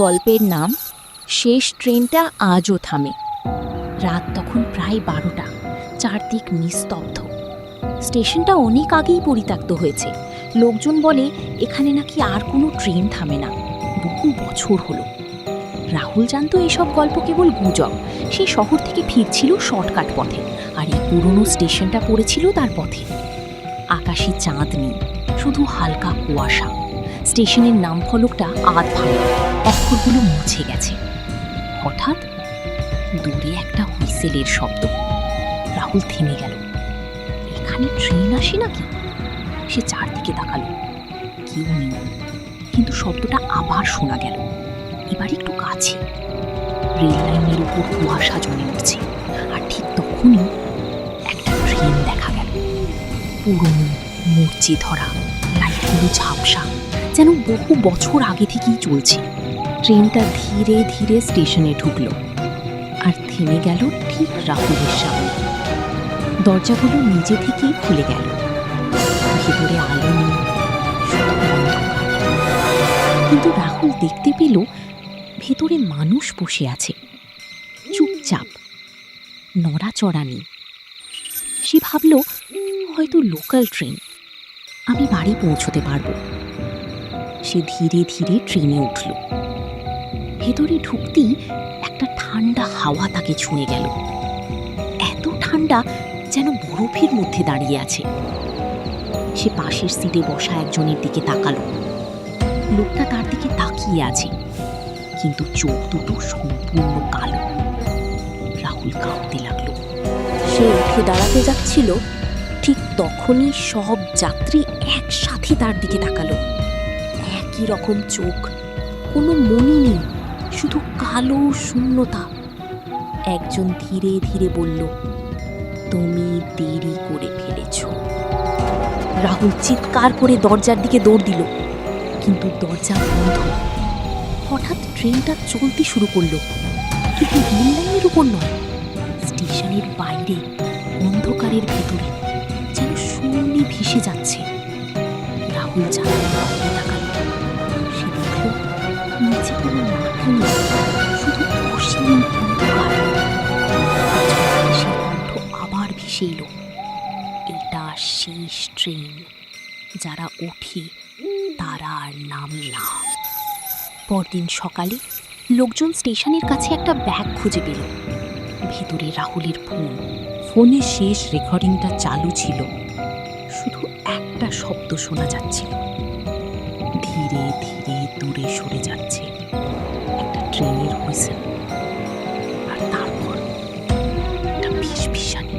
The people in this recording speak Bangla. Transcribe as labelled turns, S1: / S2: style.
S1: গল্পের নাম শেষ ট্রেনটা আজও থামে। রাত তখন প্রায় 12টা, চারদিক নিস্তব্ধ। স্টেশনটা অনেক আগেই পরিত্যক্ত হয়েছে। লোকজন বলে এখানে নাকি আর কোনো ট্রেন থামে না, বহু বছর হলো। রাহুল জানতো এসব গল্প কেবল গুজব। সে শহর থেকে ফিরছিল শর্টকাট পথে, আর এই পুরনো স্টেশনটা পড়েছিল তার পথে। আকাশে চাঁদ নেই, শুধু হালকা কুয়াশা। স্টেশনের নাম ফলকটা আধ ভাঙা, অক্ষরগুলো মুছে গেছে। হঠাৎ দূরে একটা হুইসেলের শব্দ। রাহুল থেমে গেল। এখানে ট্রেন আসে নাকি? সে চারদিকে তাকালো, কেউ নেই। কিন্তু শব্দটা আবার শোনা গেল, এবার একটু কাছে। রেল লাইনের উপর কুয়াশা জমে উঠছে, আর ঠিক তখনই একটা ট্রেন দেখা গেল। পুরনো, মরচে ধরা, লাইটগুলো ঝাপসা, যেন বহু বছর আগে থেকেই চলছে। ট্রেনটা ধীরে ধীরে স্টেশনে ঢুকলো, আর থেমে গেল ঠিক রাহুলের সামনে। দরজাগুলো নিজে থেকেই খুলে গেল। ভেতরে আলো নেই, শুধু অন্ধকার। কিন্তু রাহুল দেখতে পেল ভেতরে মানুষ বসে আছে, চুপচাপ, নড়াচড়া নেই। সে ভাবল, হয়তো লোকাল ট্রেন, আমি বাড়ি পৌঁছতে পারবো। সে ধীরে ধীরে ট্রেনে উঠল। ভেতরে ঢুকতেই একটা ঠান্ডা হাওয়া তাকে ছুঁয়ে গেল, এত ঠান্ডা যেন বরফের মধ্যে দাঁড়িয়ে আছে। সে পাশের সিটে বসা একজনের দিকে তাকালো। লোকটা তার দিকে তাকিয়ে আছে, কিন্তু চোখ দুটো সম্পূর্ণ কালো। রাহুল কাঁপতে লাগলো। সে উঠে দাঁড়াতে যাচ্ছিল, ঠিক তখনই সব যাত্রী একসাথে তার দিকে তাকালো। একই রকম চোখ, কোনো মনি নেই, শুধু কালো শূন্যতা। একজন ধীরে ধীরে বলল, তুমি দেরি করে ফেলেছ। রাহুল চিৎকার করে দরজার দিকে দৌড় দিল, কিন্তু দরজা বন্ধ। হঠাৎ ট্রেনটা চলতে শুরু করলো, কিন্তু রেল লাইনের উপর নয়, স্টেশনের বাইরে, অন্ধকারের ভেতরে, যেন শূন্যে ভেসে যাচ্ছে। রাহুল জানালার বাইরে তাকালো। সে দেখল নিচে কোনো মাটি নেই, শুধু অসীম অন্ধকার। সে কণ্ঠ আবার ভেসে এলো, এটা শেষ ট্রেন, যারা ওঠে তারা আর নামে না। পরদিন সকালে লোকজন স্টেশনের কাছে একটা ব্যাগ খুঁজে পেল। ভেতরে রাহুলের ফোন। ফোনে শেষ রেকর্ডিংটা চালু ছিল, শুধু একটা শব্দ শোনা যাচ্ছিল, ধীরে ধীরে দূরে সরে যাচ্ছে, একটা ট্রেনের হুইসেল। আর তারপর একটা ফিসফিসানি